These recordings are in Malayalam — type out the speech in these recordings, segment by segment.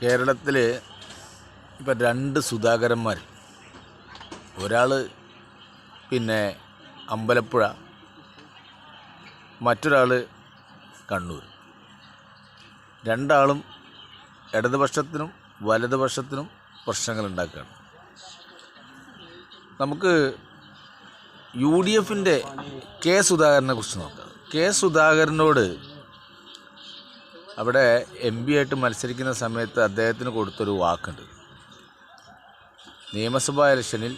കേരളത്തിൽ ഇപ്പം രണ്ട് സുധാകരന്മാർ, ഒരാൾ പിന്നെ അമ്പലപ്പുഴ, മറ്റൊരാൾ കണ്ണൂർ. രണ്ടാളും ഇടതുപക്ഷത്തിനും വലതുപക്ഷത്തിനും പ്രശ്നങ്ങളുണ്ടാക്കുകയാണ്. നമുക്ക് UDFൻ്റെ കെ സുധാകരനെ കുറിച്ച് നോക്കാം. കെ സുധാകരനോട് അവിടെ MP ആയിട്ട് മത്സരിക്കുന്ന സമയത്ത് അദ്ദേഹത്തിന് കൊടുത്തൊരു വാക്കുണ്ട്, നിയമസഭാ ഇലക്ഷനിൽ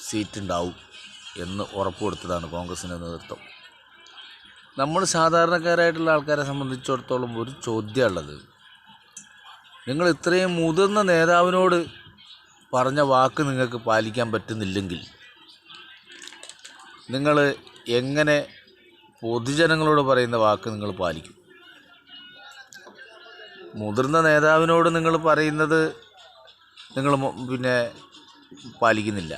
സീറ്റ് ഉണ്ടാവും എന്ന് ഉറപ്പ് കൊടുത്തതാണ് കോൺഗ്രസിൻ്റെ നേതൃത്വം. നമ്മൾ സാധാരണക്കാരായിട്ടുള്ള ആൾക്കാരെ സംബന്ധിച്ചിടത്തോളം ഒരു ചോദ്യമുള്ളത്, നിങ്ങൾ ഇത്രയും മുതിർന്ന നേതാവിനോട് പറഞ്ഞ വാക്ക് നിങ്ങൾക്ക് പാലിക്കാൻ പറ്റുന്നില്ലെങ്കിൽ നിങ്ങൾ എങ്ങനെ പൊതുജനങ്ങളോട് പറയുന്ന വാക്ക് നിങ്ങൾ പാലിക്കും? മുതിർന്ന നേതാവിനോട് നിങ്ങൾ പറയുന്നത് നിങ്ങൾ പാലിക്കുന്നില്ല.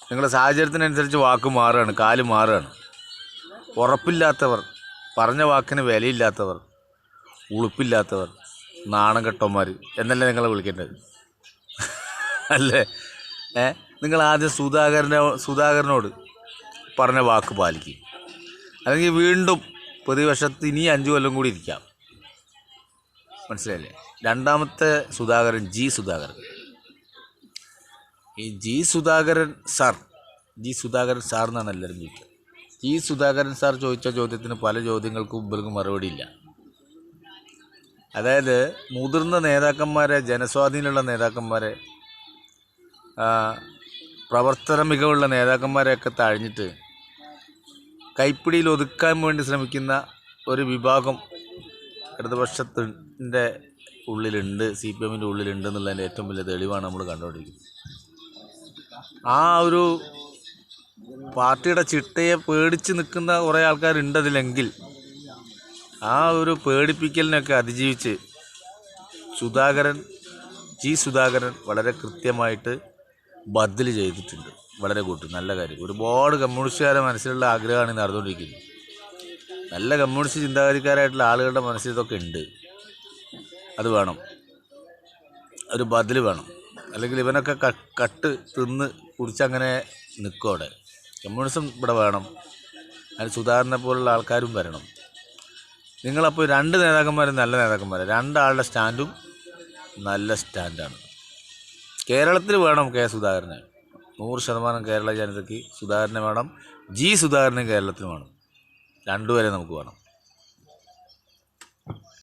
നിങ്ങളുടെ സാഹചര്യത്തിനനുസരിച്ച് വാക്ക് മാറുകയാണ്, കാല് മാറുകയാണ്. ഉറപ്പില്ലാത്തവർ, പറഞ്ഞ വാക്കിന് വിലയില്ലാത്തവർ, ഉളുപ്പില്ലാത്തവർ, നാണം കെട്ടന്മാർ എന്നല്ലേ നിങ്ങളെ വിളിക്കേണ്ടത്? അല്ലേ? നിങ്ങൾ ആദ്യം സുധാകരനോട് പറഞ്ഞ വാക്ക് പാലിക്കും, അല്ലെങ്കിൽ വീണ്ടും പ്രതിപക്ഷത്ത് ഇനി 5 കൊല്ലം കൂടി ഇരിക്കാം. മനസ്സിലായില്ലേ? രണ്ടാമത്തെ സുധാകരൻ സുധാകരൻ, ഈ സുധാകരൻ സാർ എന്നാണ് എല്ലാവരും ചോദിക്കുക. സുധാകരൻ സാർ ചോദിച്ച ചോദ്യത്തിന് പല ചോദ്യങ്ങൾക്കും മുമ്പിൽക്കും മറുപടിയില്ല. അതായത് മുതിർന്ന നേതാക്കന്മാരെ, ജനസ്വാധീനമുള്ള നേതാക്കന്മാരെ, പ്രവർത്തന മികവുള്ള നേതാക്കന്മാരെയൊക്കെ തഴഞ്ഞിട്ട് കൈപ്പിടിയിൽ ഒതുക്കാൻ വേണ്ടി ശ്രമിക്കുന്ന ഒരു വിഭാഗം ഇടതുപക്ഷത്തിൻ്റെ ഉള്ളിലുണ്ട്, CPMൻ്റെ ഉള്ളിലുണ്ട് എന്നുള്ളതിൻ്റെ ഏറ്റവും വലിയ തെളിവാണ് നമ്മൾ കണ്ടുകൊണ്ടിരിക്കുന്നത്. ആ ഒരു പാർട്ടിയുടെ ചിട്ടയെ പേടിച്ച് നിൽക്കുന്ന കുറേ ആൾക്കാരുണ്ടതിലെങ്കിൽ ആ ഒരു പേടിപ്പിക്കലിനൊക്കെ അതിജീവിച്ച് സുധാകരൻ വളരെ കൃത്യമായിട്ട് ബദൽ ചെയ്തിട്ടുണ്ട്. വളരെ കൂട്ട്, നല്ല കാര്യം. ഒരുപാട് കമ്മ്യൂണിസ്റ്റുകാരുടെ മനസ്സിലുള്ള ആഗ്രഹമാണ് നടന്നുകൊണ്ടിരിക്കുന്നത്. നല്ല കമ്മ്യൂണിസ്റ്റ് ചിന്താഗതിക്കാരായിട്ടുള്ള ആളുകളുടെ മനസ്സിൽ ഇതൊക്കെ ഉണ്ട്. അത് വേണം, ഒരു ബദൽ വേണം. അല്ലെങ്കിൽ ഇവനൊക്കെ കട്ട് തിന്ന് കുടിച്ചങ്ങനെ നിൽക്കും അവിടെ. കമ്മ്യൂണിസം ഇവിടെ വേണം, അതിന് സുധാകരനെ പോലുള്ള ആൾക്കാരും വരണം. നിങ്ങളപ്പോൾ 2 നേതാക്കന്മാരും നല്ല നേതാക്കന്മാർ, 2 ആളുടെ സ്റ്റാൻഡും നല്ല സ്റ്റാൻഡാണ്. കേരളത്തിൽ വേണം കെ സുധാകരനെ, 100% കേരള ജനതയ്ക്ക് സുധാകരനെ വേണം. സുധാകരനും കേരളത്തിന് വേണം. 2 പേരെ നമുക്ക് വേണം.